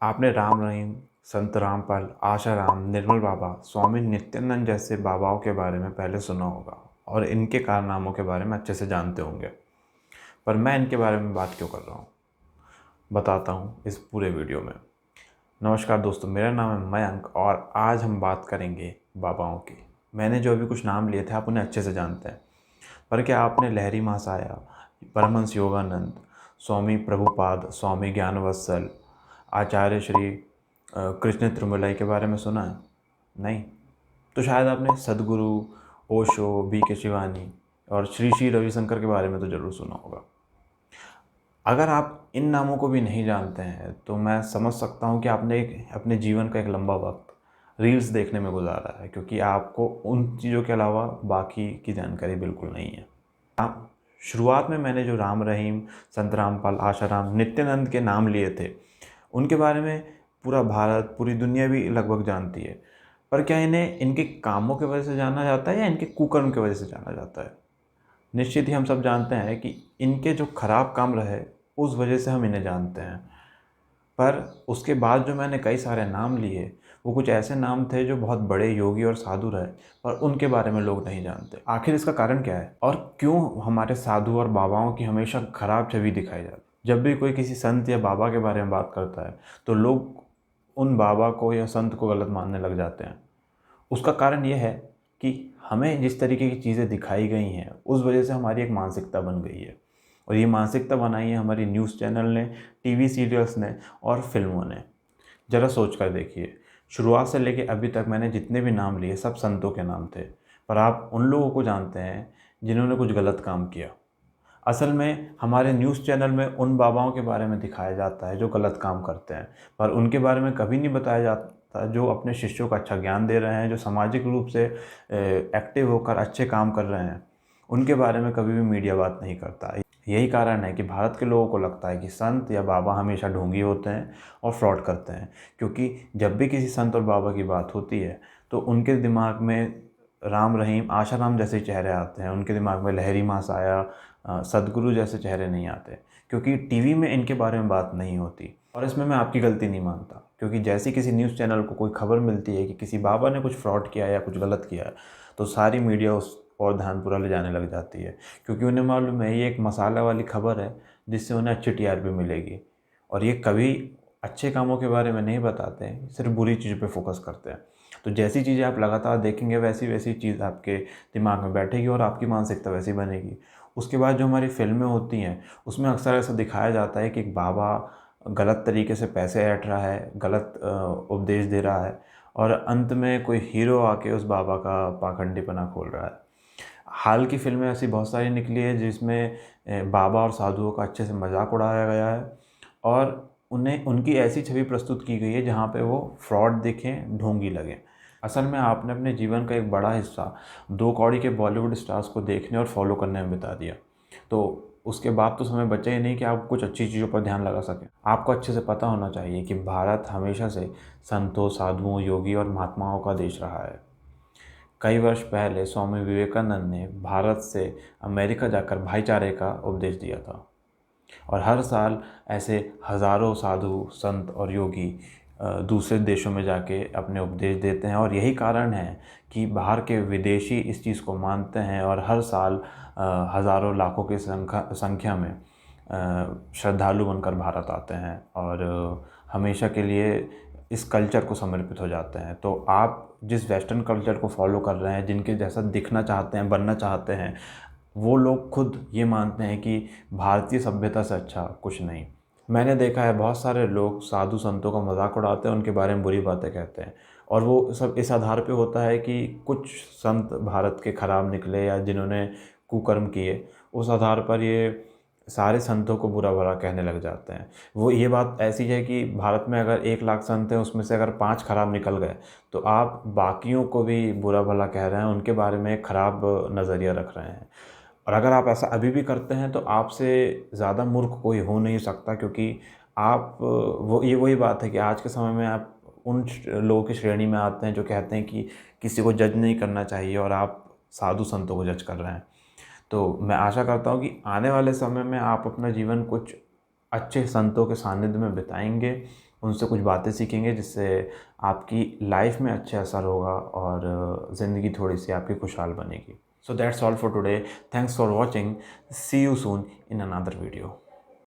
आपने राम रहीम, संत रामपाल, आशाराम, निर्मल बाबा, स्वामी नित्यानंद जैसे बाबाओं के बारे में पहले सुना होगा और इनके कारनामों के बारे में अच्छे से जानते होंगे। पर मैं इनके बारे में बात क्यों कर रहा हूँ, बताता हूँ इस पूरे वीडियो में। नमस्कार दोस्तों, मेरा नाम है मयंक और आज हम बात करेंगे बाबाओं की। मैंने जो अभी कुछ नाम लिए थे आप उन्हें अच्छे से जानते हैं, पर क्या आपने लहरी महासाया, परमहंस योगानंद, स्वामी प्रभुपाद, स्वामी ज्ञानवत्सल, आचार्य श्री कृष्ण त्रिमलाई के बारे में सुना है? नहीं? तो शायद आपने सदगुरु, ओशो, बी के शिवानी और श्री श्री रविशंकर के बारे में तो ज़रूर सुना होगा। अगर आप इन नामों को भी नहीं जानते हैं तो मैं समझ सकता हूँ कि आपने अपने जीवन का एक लंबा वक्त रील्स देखने में गुजारा है, क्योंकि आपको उन चीज़ों के अलावा बाकी की जानकारी बिल्कुल नहीं है। शुरुआत में मैंने जो राम रहीम, संत रामपाल, आशाराम, नित्यानंद के नाम लिए थे, उनके बारे में पूरा भारत, पूरी दुनिया भी लगभग जानती है। पर क्या इन्हें इनके कामों की वजह से जाना जाता है या इनके कुकर्म की वजह से जाना जाता है? निश्चित ही हम सब जानते हैं कि इनके जो खराब काम रहे उस वजह से हम इन्हें जानते हैं। पर उसके बाद जो मैंने कई सारे नाम लिए वो कुछ ऐसे नाम थे जो बहुत बड़े योगी और साधु रहे, पर उनके बारे में लोग नहीं जानते। आखिर इसका कारण क्या है और क्यों हमारे साधु और बाबाओं की हमेशा खराब छवि दिखाई जाती है? जब भी कोई किसी संत या बाबा के बारे में बात करता है तो लोग उन बाबा को या संत को गलत मानने लग जाते हैं। उसका कारण यह है कि हमें जिस तरीके की चीज़ें दिखाई गई हैं उस वजह से हमारी एक मानसिकता बन गई है, और ये मानसिकता बनाई है हमारी न्यूज़ चैनल ने, टीवी सीरियल्स ने और फिल्मों ने। ज़रा सोच कर देखिए, शुरुआत से लेके अभी तक मैंने जितने भी नाम लिए सब संतों के नाम थे, पर आप उन लोगों को जानते हैं जिन्होंने कुछ गलत काम किया। असल में हमारे न्यूज़ चैनल में उन बाबाओं के बारे में दिखाया जाता है जो गलत काम करते हैं, पर उनके बारे में कभी नहीं बताया जाता जो अपने शिष्यों को अच्छा ज्ञान दे रहे हैं, जो सामाजिक रूप से एक्टिव होकर अच्छे काम कर रहे हैं। उनके बारे में कभी भी मीडिया बात नहीं करता। यही कारण है कि भारत के लोगों को लगता है कि संत या बाबा हमेशा ढोंगी होते हैं और फ्रॉड करते हैं, क्योंकि जब भी किसी संत और बाबा की बात होती है तो उनके दिमाग में राम रहीम, आशाराम जैसे चेहरे आते हैं। उनके दिमाग में लहरी महासाया, सदगुरु जैसे चेहरे नहीं आते, क्योंकि टीवी में इनके बारे में बात नहीं होती। और इसमें मैं आपकी गलती नहीं मानता, क्योंकि जैसे किसी न्यूज़ चैनल को कोई खबर मिलती है कि किसी बाबा ने कुछ फ्रॉड किया या कुछ गलत किया है, तो सारी मीडिया उस और ध्यान पूरा ले जाने लग जाती है, क्योंकि उन्हें मालूम है ये एक मसाला वाली खबर है जिससे उन्हें अच्छी टीआरपी मिलेगी। और ये कभी अच्छे कामों के बारे में नहीं बताते हैं, सिर्फ बुरी चीज़ पे फोकस करते हैं। तो जैसी चीज़ें आप लगातार देखेंगे वैसी वैसी चीज़ आपके दिमाग में बैठेगी और आपकी मानसिकता वैसी बनेगी। उसके बाद जो हमारी फ़िल्में होती हैं उसमें अक्सर ऐसा दिखाया जाता है कि एक बाबा गलत तरीके से पैसे ऐंठ रहा है, गलत उपदेश दे रहा है, और अंत में कोई हीरो आके उस बाबा का पाखंडीपना खोल रहा है। हाल की फ़िल्में ऐसी बहुत सारी निकली है जिसमें बाबा और साधुओं का अच्छे से मजाक उड़ाया गया है और उन्हें उनकी ऐसी छवि प्रस्तुत की गई है जहाँ पे वो फ्रॉड दिखें, ढोंगी लगें। असल में आपने अपने जीवन का एक बड़ा हिस्सा दो कौड़ी के बॉलीवुड स्टार्स को देखने और फॉलो करने में बिता दिया, तो उसके बाद तो समय बचा ही नहीं कि आप कुछ अच्छी चीज़ों पर ध्यान लगा सकें। आपको अच्छे से पता होना चाहिए कि भारत हमेशा से संतों, साधुओं, योगी और महात्माओं का देश रहा है। कई वर्ष पहले स्वामी विवेकानंद ने भारत से अमेरिका जाकर भाईचारे का उपदेश दिया था, और हर साल ऐसे हज़ारों साधु, संत और योगी दूसरे देशों में जाके अपने उपदेश देते हैं। और यही कारण है कि बाहर के विदेशी इस चीज़ को मानते हैं और हर साल हज़ारों लाखों की संख्या में श्रद्धालु बनकर भारत आते हैं और हमेशा के लिए इस कल्चर को समर्पित हो जाते हैं। तो आप जिस वेस्टर्न कल्चर को फॉलो कर रहे हैं, जिनके जैसा दिखना चाहते हैं, बनना चाहते हैं, वो लोग खुद ये मानते हैं कि भारतीय सभ्यता से अच्छा कुछ नहीं। मैंने देखा है बहुत सारे लोग साधु संतों का मजाक उड़ाते हैं, उनके बारे में बुरी बातें कहते हैं, और वो सब इस आधार पे होता है कि कुछ संत भारत के ख़राब निकले या जिन्होंने कुकर्म किए, उस आधार पर ये सारे संतों को बुरा भला कहने लग जाते हैं। वो ये बात ऐसी है कि भारत में अगर 1 लाख संत हैं उसमें से अगर 5 खराब निकल गए तो आप बाकियों को भी बुरा भला कह रहे हैं, उनके बारे में एक ख़राब नज़रिया रख रहे हैं। और अगर आप ऐसा अभी भी करते हैं तो आपसे ज़्यादा मूर्ख कोई हो नहीं सकता, क्योंकि आप वही बात है कि आज के समय में आप उन लोगों की श्रेणी में आते हैं जो कहते हैं कि किसी को जज नहीं करना चाहिए, और आप साधु संतों को जज कर रहे हैं। तो मैं आशा करता हूँ कि आने वाले समय में आप अपना जीवन कुछ अच्छे संतों के सानिध्य में बिताएंगे, उनसे कुछ बातें सीखेंगे जिससे आपकी लाइफ में अच्छा असर होगा और ज़िंदगी थोड़ी सी आपकी खुशहाल बनेगी। So that's all for today. Thanks for watching. See you soon in another video.